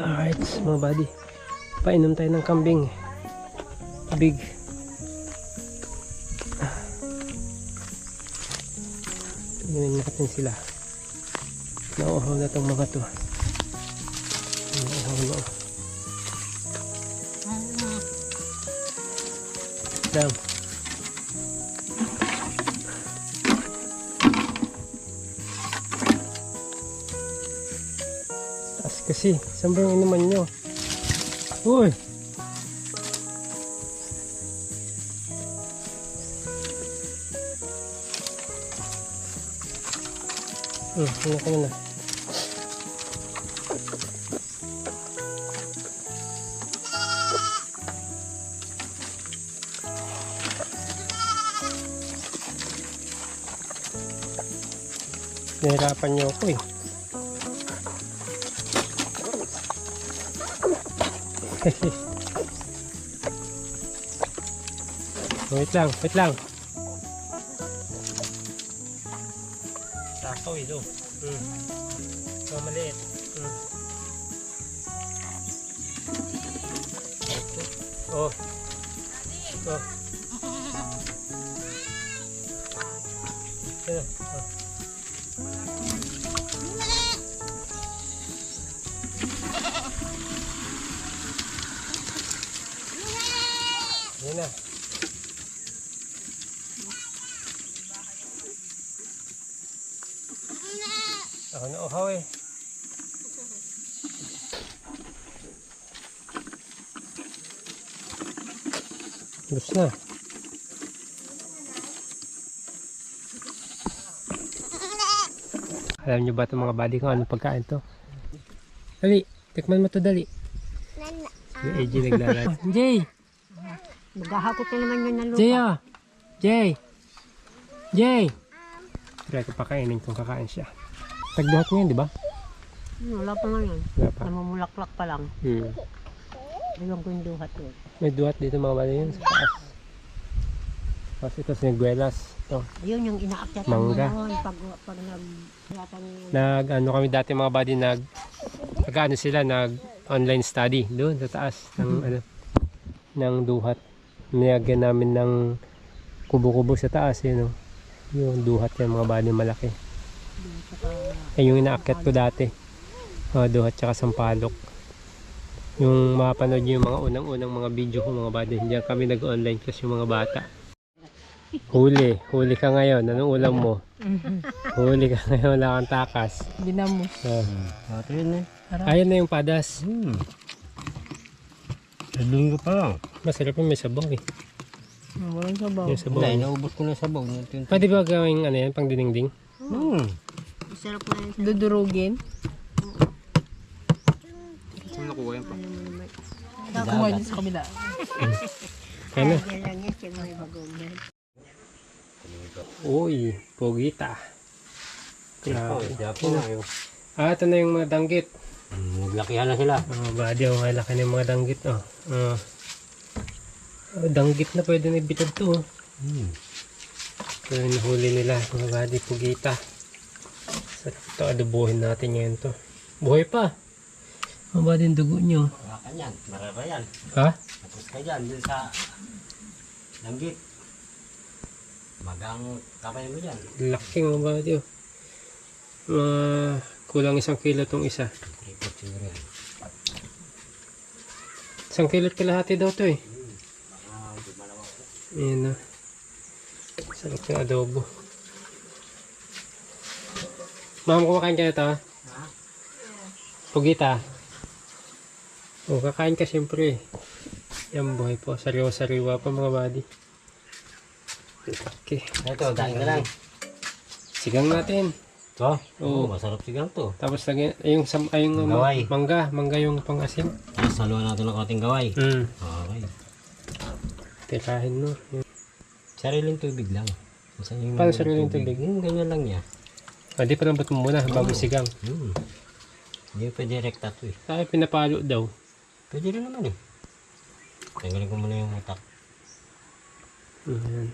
Alright, mga buddy. Painom tayo ng kambing. Big. Tingnan natin sila. Nauuhaw na itong mga to. Nauuhaw na. Dam. Taas kasi. Saan ba yung inuman nyo? Uy! Ano ka na? Nahirapan niyo ako eh. Wait lang, wait lang. Sakaw ito. So maliit. Oh. Oh. Yan na. Ako na uhaw eh. Gusto na. Alam nyo ba itong mga buddy kung anong pagkain to? Dali, tikman mo to dali. Yung AJ naglalad. Jay! Maghahakot na naman yun ng lupa. Jay ah! Jay! Jay! Try ko pakainin kung kakain siya. Tagduhat mo yun, di ba? Wala pa nga yan. Wala pa. Namumulaklak pa lang. Ilang ko yung duhat yun. May duhat dito mga buddy yun sa taas. Tapos ito siniguelas. Ito. Ayun yung inaakyat Mangga. pag Nag ano kami dati mga buddy nag sila nag online study doon sa taas ng ng duhat. Nilagyan namin ng kubo-kubo sa taas yun. Yung duhat yan mga buddy malaki. Yung inaakyat ko dati. Duhat tsaka sampalok. Yung mapanood nyo yung mga unang-unang mga video ko mga buddy. Hindi kami nag-online class yung mga bata. Huli ka ngayon. Anong ulam mo? Huli ka ngayon, wala kang takas. Dinamos. Ayun na yung padas. Linggo pa lang. Masarap yung may sabaw eh. Walang sabaw. Yung sabaw. Wala, inaubos ko na sabaw. Pwede ba gawing ano yan, pang dinding-ding? Sarap na yun. Dudurugin. Saan nakuha yan pa? Nakakuha din sa kabila. Ano? Yan lang yan, siya may bagong. Uy, pogita. Grabe. Oh, Ito na yung mga danggit. naglakihan na sila. Buddy, ang laki ng mga danggit. Danggit na pwede na ibitad to. Ito yung nahuli nila. Mga buddy, pogita. Sarap ito, adobohin natin ngayon to. Buhay pa. Mga buddy, yung dugo nyo. Hawakan yan, maraba yan. Ha? Tapos ka dyan, dun sa langgit. Magang kamay mo dyan. Laki mga buddy. Kulang 1 kilo tong isa. Tripod siguro yan. 1 kilo kalahati daw to eh. Ayan na. Sarap yung adobo. Mama, kumakain ka na ito ha? Pugita. O, kakain ka siyempre. Yan buhay po. Sariwa-sariwa pa mga buddy. Okay. Ito, daing ka lang. Sigang natin. Ito? Oo. Masarap sigang to. Tapos lagyan, yung Gaway. mangga yung pang-asin. Tapos saluhan natin ng konting gaway. Okay. Tirahin mo. Sariling tubig lang. Paano sariling tubig? Ganyan lang niya. Di pa nabot mo muna bago sigang. Hindi pa direkta to eh. Ay, pinapalo daw. Pwede rin naman eh. Tanggalin ko muna yung utak.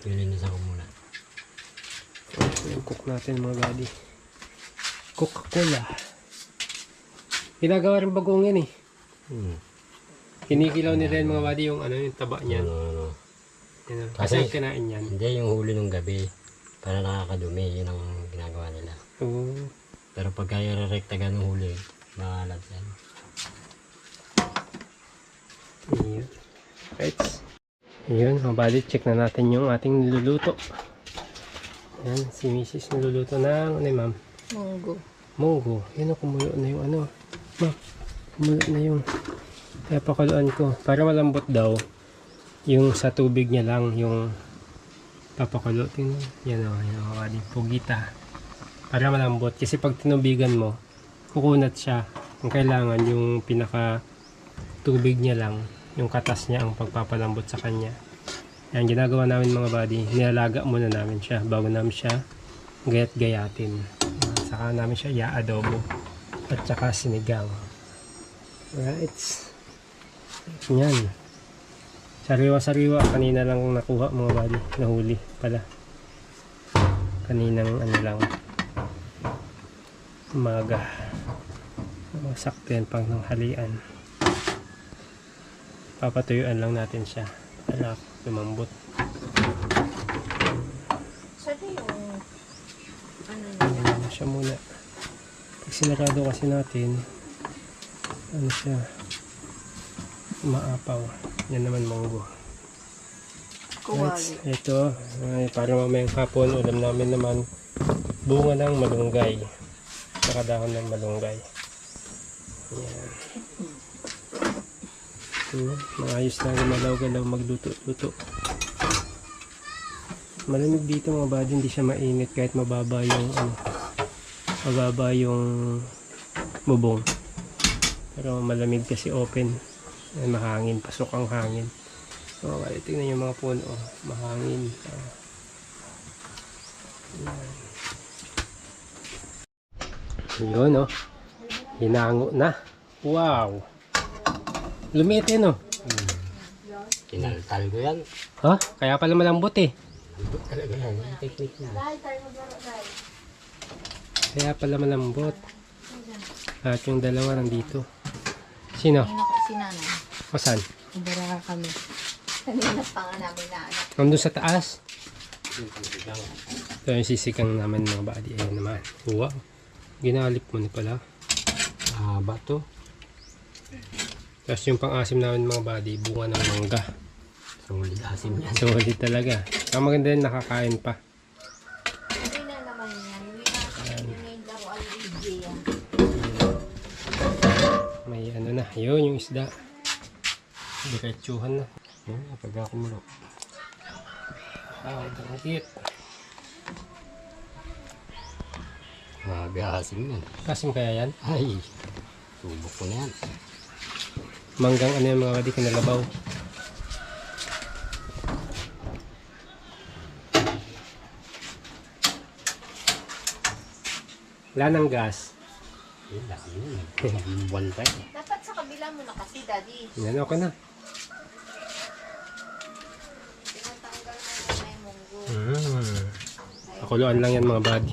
Pilinisan ko muna. Yung cook natin mga buddy. Coca-Cola. Ginagawa rin bagong yan eh. Kinikilaw nila yung mga buddy yung ano yung taba niyan. Ano. Yan, Kasi- kasi kinain yan. Hindi, yung huli ng gabi. Para nakakadumi, yun ang ginagawa nila. Oo. Pero pagka i-rektagan ng huli, maalat yan. Yun. Right. Yun, mga buddy, check na natin yung ating niluluto. Yan, si Mrs. niluluto ng, ano yun, ma'am? Munggo. Munggo. Yun, kumulo na yung ano. Ma'am, kumulo na yung kaya pakuluan ko. Para malambot daw, yung sa tubig niya lang, yung papakulo. Tingnan. Yan o, yan o, buddy. Pugita. Para malambot. Kasi pag tinubigan mo, kukunat siya. Ang kailangan, yung pinaka tubig niya lang, yung katas niya ang pagpapalambot sa kanya. Yan, ginagawa namin mga buddy. Nilalaga muna namin siya bago namin siya gayat-gayatin. Saka namin siya i-adobo at saka sinigang. Right. Yan. Sariwa-sariwa. Kanina lang nakuha mga buddy. Nahuli pala. Kaninang ano lang. Umaga. Sakto yan pang nanghalian. Papatuyuan lang natin siya para lumambot. Sabi yung Ayan siya muna. Pag sinarado kasi natin, ano siya, maapaw. Yan naman munggo. Kuwali. Ito, ay, para mamayang hapon, ulam namin naman bunga ng malunggay. Saka dahon ng malunggay. Yan. Maayos na gumalaw-galaw magluto-luto. Malamig dito mga buddy, hindi siya mainit kahit mababa yung ano, mababa yung bubong. Pero malamig kasi open. Ay, mahangin, pasok ang hangin. So, tingnan yung mga puno, oh, mahangin. Yun, oh. Hinango na. Wow. Lumiit yun, oh. Kinaltal ko yan. Ha? Kaya pala malambot eh. Lambot talaga yan. Yung technique na. Kaya pala malambot. At yung dalawa nandito. Sino? si nanay. O saan? Ibara kami. Kanina pa nga namin na anak. Nandun sa taas. Ito yung sisikang namin mga buddy. Ayan naman. Wow. Ginalip mo ni pala. Haba to. Tapos yung pang-asim namin mga buddy, bunga ng mangga. Solid asim yan. Solid talaga. Ang maganda yun, nakakain pa. Hindi na naman yan. Hindi na yung laro al-EJ yan. May ano na. Yun yung isda. Diretsuhan na. Pagka kumulo. Ah, ito ang cute. Grabe asim yan. Kasim kaya yan? Ay. Subok ko na yan. Manggang ano yung mga buddy, kinalabaw. Wala ng gas. Yun lang yun. Buwan pa eh. Dapat sa kabila mo na kasi, daddy. Yan, okay na. Tinatanggal mo na yung munggo. Pakuluan lang yan mga buddy.